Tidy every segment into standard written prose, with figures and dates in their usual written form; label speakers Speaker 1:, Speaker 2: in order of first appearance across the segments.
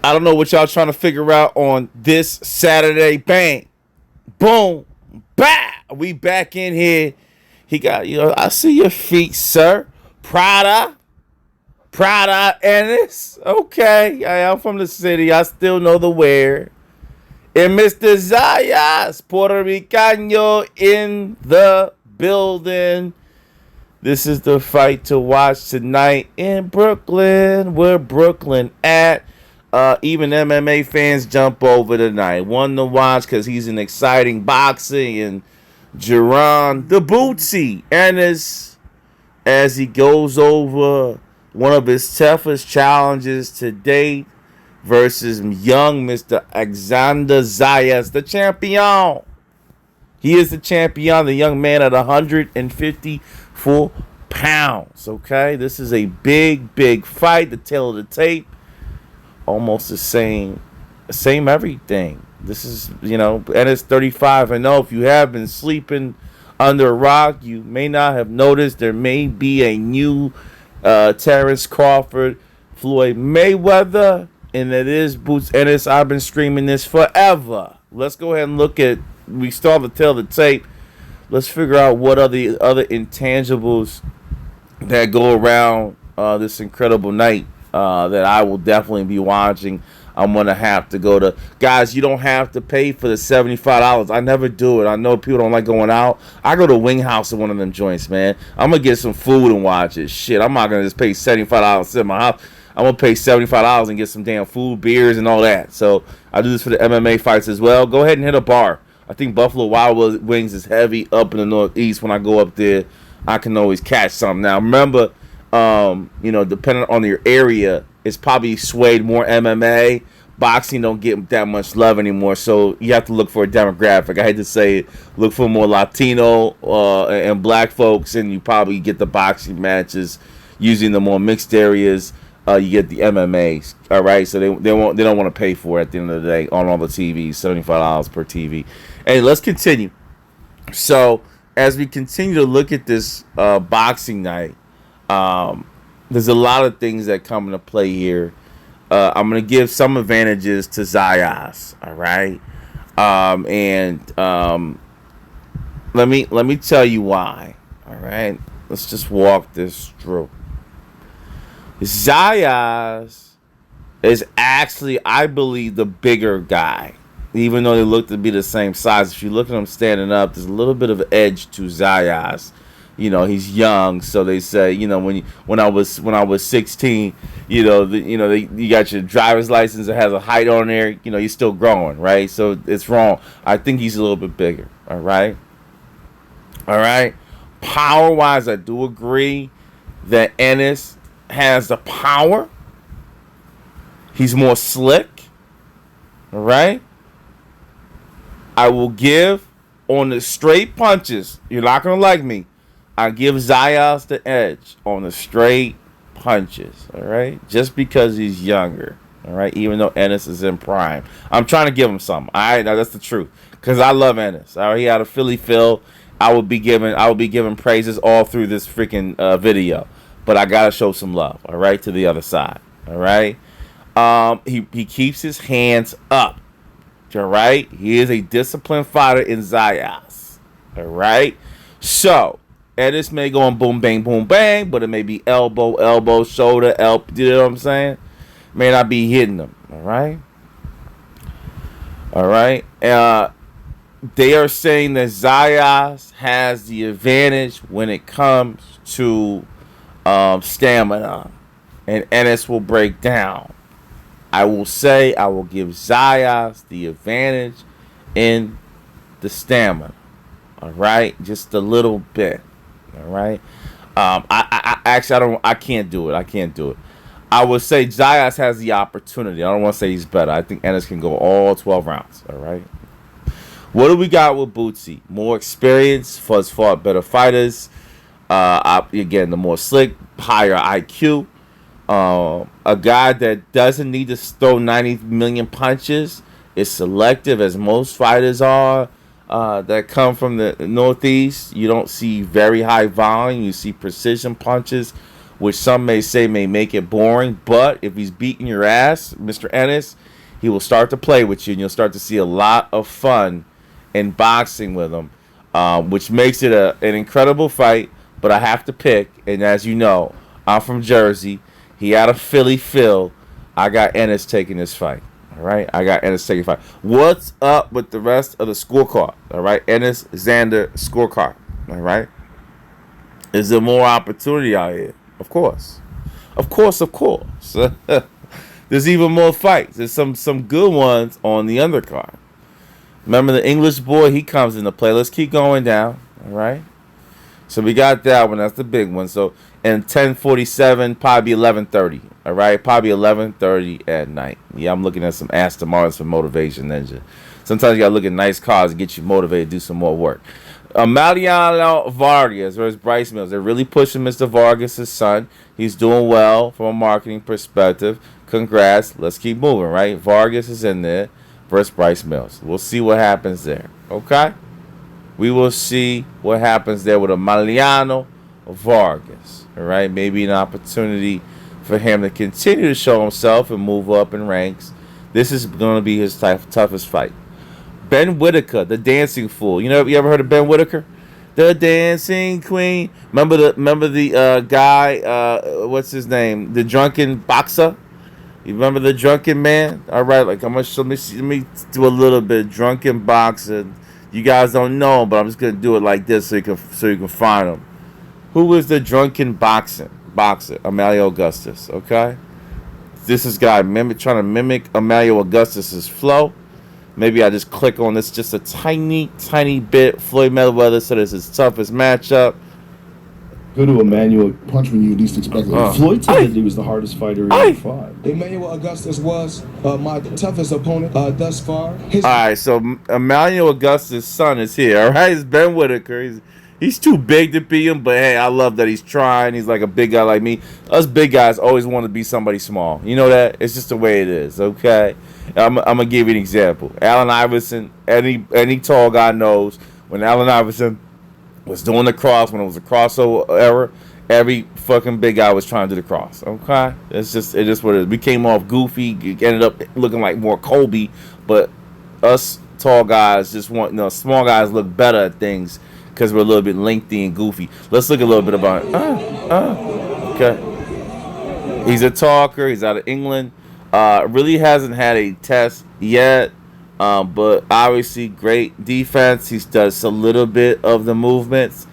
Speaker 1: I don't know what y'all trying to figure out on this Saturday. Bang, boom, bah. We back in here. He got, I see your feet, sir. Prada Ennis. Okay, I'm from the city. I still know the wear. And Mr. Zayas, Puerto Ricano in the building. This is the fight to watch tonight in Brooklyn. Where Brooklyn at? Even MMA fans jump over tonight. One to watch because he's an exciting boxing. And Jaron the Bootsy Ennis, as he goes over one of his toughest challenges to date versus young Mr. Xander Zayas, the champion. He is the champion, the young man at 154 pounds. Okay, this is a big fight. The tail of the tape, almost the same everything. This is, and it's 35. I know if you have been sleeping under a rock, you may not have noticed there may be a new Terrence Crawford, Floyd Mayweather, and it is Boots Ennis. I've been screaming this forever. Let's go ahead and look at, we still have to tell the tape. Let's figure out what are the other intangibles that go around this incredible night that I will definitely be watching. I'm going to have to go to... Guys, you don't have to pay for the $75. I never do it. I know people don't like going out. I go to Wing House at one of them joints, man. I'm going to get some food and watch it. Shit, I'm not going to just pay $75 to sit in my house. I'm going to pay $75 and get some damn food, beers, and all that. So I do this for the MMA fights as well. Go ahead and hit a bar. I think Buffalo Wild Wings is heavy up in the Northeast. When I go up there, I can always catch something. Now, remember, depending on your area, it's probably swayed more MMA. Boxing don't get that much love anymore, so you have to look for a demographic. I hate to say it. Look for more Latino and black folks, and you probably get the boxing matches. Using the more mixed areas, you get the MMAs. All right, so they don't want to pay for it at the end of the day on all the TVs, $75 per TV. Hey, let's continue. So as we continue to look at this boxing night, there's a lot of things that come into play here. I'm going to give some advantages to Zayas, all right? Let me tell you why, all right? Let's just walk this through. Zayas is actually, I believe, the bigger guy, even though they look to be the same size. If you look at him standing up, there's a little bit of edge to Zayas. He's young, so they say, when I was 16, you got your driver's license that has a height on there, you're still growing, right? So it's wrong. I think he's a little bit bigger, all right? Power-wise, I do agree that Ennis has the power. He's more slick, all right? I will give on the straight punches. You're not going to like me. I give Zayas the edge on the straight punches, all right? Just because he's younger, all right? Even though Ennis is in prime. I'm trying to give him something, all right? Now, that's the truth, because I love Ennis. All right? He had a Philly feel. I will be giving praises all through this freaking video. But I got to show some love, all right, to the other side, all right? He keeps his hands up, all right? He is a disciplined fighter in Zayas, all right? So Ennis may go on boom, bang, but it may be elbow, shoulder, you know what I'm saying? May not be hitting them, all right? All right? They are saying that Zayas has the advantage when it comes to stamina, and Ennis will break down. I will give Zayas the advantage in the stamina, all right? Just a little bit. All right. I can't do it. I would say Zayas has the opportunity. I don't want to say he's better. I think Ennis can go all 12 rounds. All right. What do we got with Bootsy? More experience, fought better fighters. Again, the more slick, higher IQ. A guy that doesn't need to throw 90 million punches. Is selective, as most fighters are. That come from the Northeast. You don't see very high volume. You see precision punches which some may say may make it boring. But if he's beating your ass, Mr. Ennis, he will start to play with you, and you'll start to see a lot of fun in boxing with him, which makes it an incredible fight. But I have to pick, and as you know, I'm from Jersey. He had a Philly Phil. I got Ennis taking this fight. All right, I got Ennis taking the fight. What's up with the rest of the scorecard? All right, Ennis, Xander scorecard. All right, is there more opportunity out here? Of course, of course, of course. There's even more fights. There's some good ones on the undercard. Remember the English boy? He comes into play. Let's keep going down. All right. So we got that one. That's the big one. So and 10:47, probably 11:30. All right, probably 11:30 at night. Yeah, I'm looking at some Aston Martins for Motivation Ninja. Sometimes you gotta look at nice cars and get you motivated to do some more work. Mariano Vargas versus Bryce Mills. They're really pushing Mr. Vargas' son. He's doing well from a marketing perspective. Congrats. Let's keep moving, right? Vargas is in there versus Bryce Mills. We'll see what happens there. Okay? We will see what happens there with a Mariano Vargas. All right? Maybe an opportunity for him to continue to show himself and move up in ranks. This is going to be his toughest fight. Ben Whitaker, the dancing fool. You ever heard of Ben Whitaker? The dancing queen. Remember the guy, what's his name? The drunken boxer? You remember the drunken man? All right, let me do a little bit of drunken boxing. You guys don't know him, but I'm just gonna do it like this so you can find him. Who was the drunken boxer? Emilio Augustus. Okay, this is guy trying to mimic Emilio Augustus's flow. Maybe I just click on this just a tiny bit. Floyd Mayweather said it's his toughest matchup.
Speaker 2: Go to Emmanuel punch when you least expect it. Floyd said that he was the hardest fighter he ever fought.
Speaker 3: Emmanuel Augustus was my toughest opponent thus far.
Speaker 1: All right, so Emmanuel Augustus' son is here. All right, it's Ben Whitaker. He's too big to beat him, but hey, I love that he's trying. He's like a big guy like me. Us big guys always want to be somebody small. You know that? It's just the way it is, okay? I'm going to give you an example. Allen Iverson, any tall guy knows when Allen Iverson was doing the cross, when it was a crossover era, every fucking big guy was trying to do the cross, okay? It is what it is. We came off goofy, ended up looking like more Kobe, but us tall guys just want, small guys look better at things because we're a little bit lengthy and goofy. Let's look a little bit about it. Okay. He's a talker. He's out of England. Really hasn't had a test yet, but obviously great defense. He does a little bit of the movements,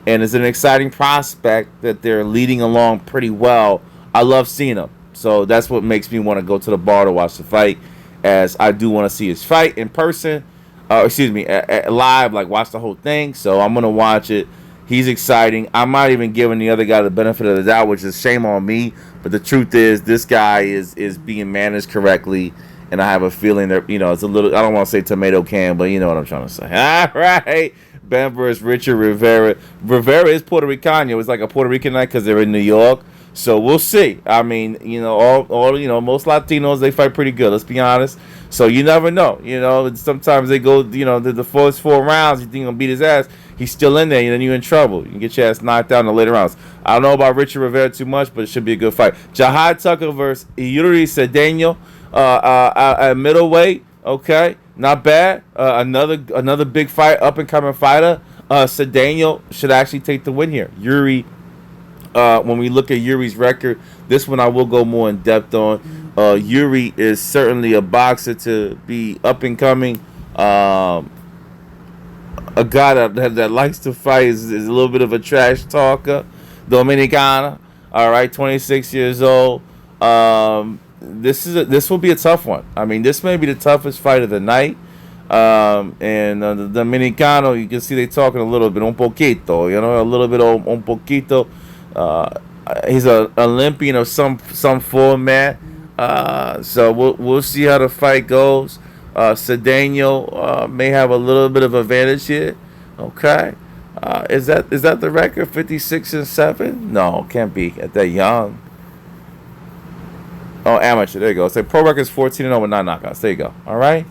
Speaker 1: and it's an exciting prospect that they're leading along pretty well. I love seeing him, so that's what makes me want to go to the bar to watch the fight, as I do want to see his fight in person. Live, like watch the whole thing. So I'm gonna watch it. He's exciting. I'm not even giving the other guy the benefit of the doubt, which is shame on me. But the truth is, this guy is being managed correctly, and I have a feeling that it's a little. I don't want to say tomato can, but you know what I'm trying to say. All right, Ben versus Richard Rivera. Rivera is Puerto Rican. It's like a Puerto Rican night because they're in New York. So we'll see. I mean, all most Latinos, they fight pretty good. Let's be honest. So you never know. Sometimes they go, the first 4 rounds, you think you're going to beat his ass. He's still in there, and then you're in trouble. You can get your ass knocked out in the later rounds. I don't know about Richard Rivera too much, but it should be a good fight. Jahad Tucker versus Yuri Cedeno at middleweight. Okay, not bad. Another big fight, up-and-coming fighter. Cedeno should actually take the win here. Yuri, when we look at Yuri's record, this one I will go more in depth on. Yuri is certainly a boxer to be up and coming. A guy that likes to fight is a little bit of a trash talker. Dominicana, all right, 26 years old. This will be a tough one. I mean, this may be the toughest fight of the night. And the Dominicano, you can see they talking a little bit, un poquito, a little bit of un poquito. He's an Olympian of some format. So we'll see how the fight goes. Cedeno may have a little bit of advantage here. Okay, is that the record? 56-7? No, can't be at that young. Oh, amateur. There you go. So pro record is 14-0 with 9 knockouts. There you go. All right.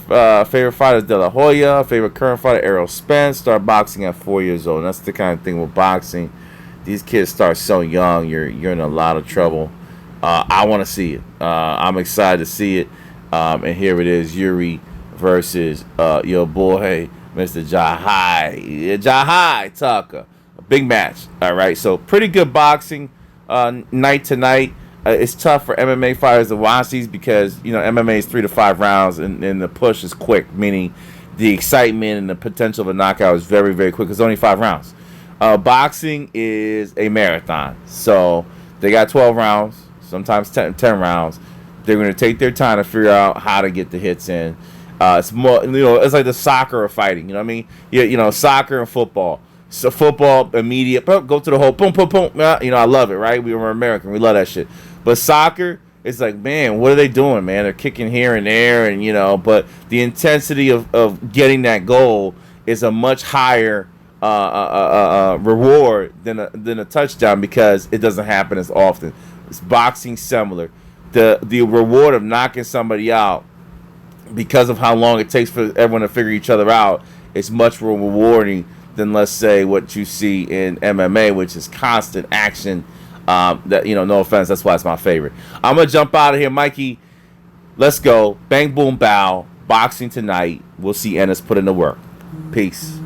Speaker 1: Favorite fighter is De La Hoya. Favorite current fighter Errol Spence. Start boxing at 4 years old. And that's the kind of thing with boxing. these kids start so young, you're in a lot of trouble. I want to see it. I'm excited to see it. And here it is, Yuri versus your boy, Mr. Jahai Tucker. A big match. All right, so pretty good boxing night tonight. It's tough for MMA fighters to watch these because, MMA is 3 to 5 rounds and the push is quick, meaning the excitement and the potential of a knockout is very, very quick. It's only 5 rounds. Boxing is a marathon. So they got 12 rounds, sometimes 10 rounds. They're going to take their time to figure out how to get the hits in. It's more, it's like the soccer of fighting. You know what I mean? Yeah, soccer and football. So football, immediate, go to the hole, boom, boom, boom. I love it, right? We were American. We love that shit. But soccer, it's like, man, what are they doing, man? They're kicking here and there, and, but the intensity of getting that goal is a much higher reward than a touchdown because it doesn't happen as often. It's boxing similar. The reward of knocking somebody out because of how long it takes for everyone to figure each other out is much more rewarding than, let's say, what you see in MMA, which is constant action. That no offense, that's why it's my favorite. I'm gonna jump out of here, Mikey. Let's go. Bang, boom, bow. Boxing tonight. We'll see Ennis put in the work. Peace.